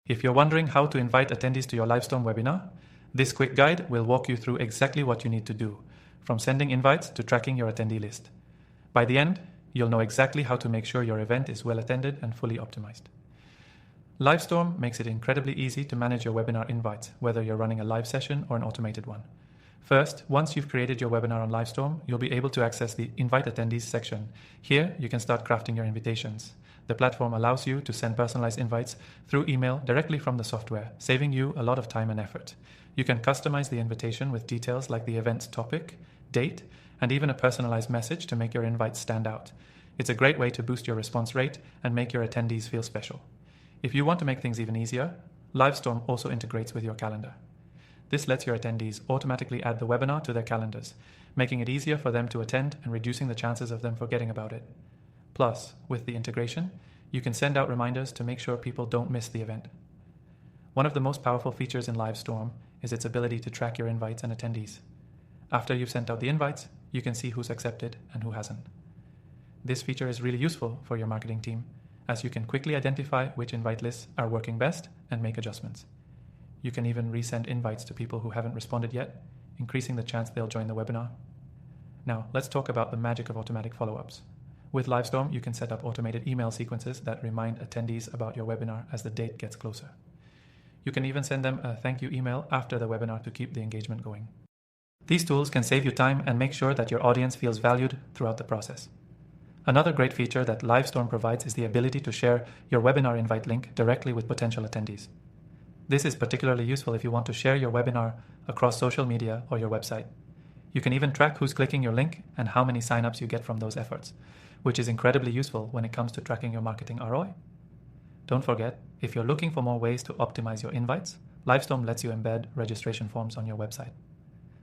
If you're wondering how to invite attendees to your Livestorm webinar, this quick guide will walk you through exactly what you need to do, from sending invites to tracking your attendee list. By the end, you'll know exactly how to make sure your event is well attended and fully optimized. Livestorm makes it incredibly easy to manage your webinar invites, whether you're running a live session or an automated one. First, once you've created your webinar on Livestorm, you'll be able to access the Invite Attendees section. Here, you can start crafting your invitations. The platform allows you to send personalized invites through email directly from the software, saving you a lot of time and effort. You can customize the invitation with details like the event's topic, date, and even a personalized message to make your invites stand out. It's a great way to boost your response rate and make your attendees feel special. If you want to make things even easier, Livestorm also integrates with your calendar. This lets your attendees automatically add the webinar to their calendars, making it easier for them to attend and reducing the chances of them forgetting about it. Plus, with the integration, you can send out reminders to make sure people don't miss the event. One of the most powerful features in Livestorm is its ability to track your invites and attendees. After you've sent out the invites, you can see who's accepted and who hasn't. This feature is really useful for your marketing team, as you can quickly identify which invite lists are working best and make adjustments. You can even resend invites to people who haven't responded yet, increasing the chance they'll join the webinar. Now, let's talk about the magic of automatic follow-ups. With Livestorm, you can set up automated email sequences that remind attendees about your webinar as the date gets closer. You can even send them a thank you email after the webinar to keep the engagement going. These tools can save you time and make sure that your audience feels valued throughout the process. Another great feature that Livestorm provides is the ability to share your webinar invite link directly with potential attendees. This is particularly useful if you want to share your webinar across social media or your website. You can even track who's clicking your link and how many signups you get from those efforts, which is incredibly useful when it comes to tracking your marketing ROI. Don't forget, if you're looking for more ways to optimize your invites, Livestorm lets you embed registration forms on your website.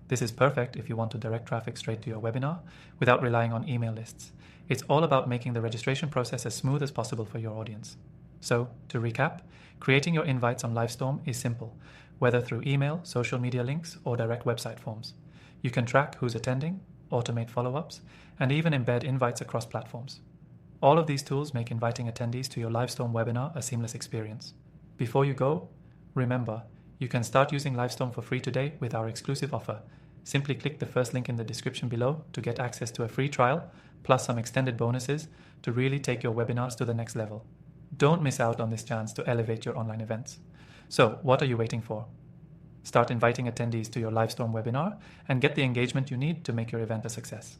This is perfect if you want to direct traffic straight to your webinar without relying on email lists. It's all about making the registration process as smooth as possible for your audience. So, to recap, creating your invites on Livestorm is simple, whether through email, social media links, or direct website forms. You can track who's attending, automate follow-ups, and even embed invites across platforms. All of these tools make inviting attendees to your Livestorm webinar a seamless experience. Before you go, remember, you can start using Livestorm for free today with our exclusive offer. Simply click the first link in the description below to get access to a free trial, plus some extended bonuses to really take your webinars to the next level. Don't miss out on this chance to elevate your online events. So, what are you waiting for? Start inviting attendees to your Livestorm webinar and get the engagement you need to make your event a success.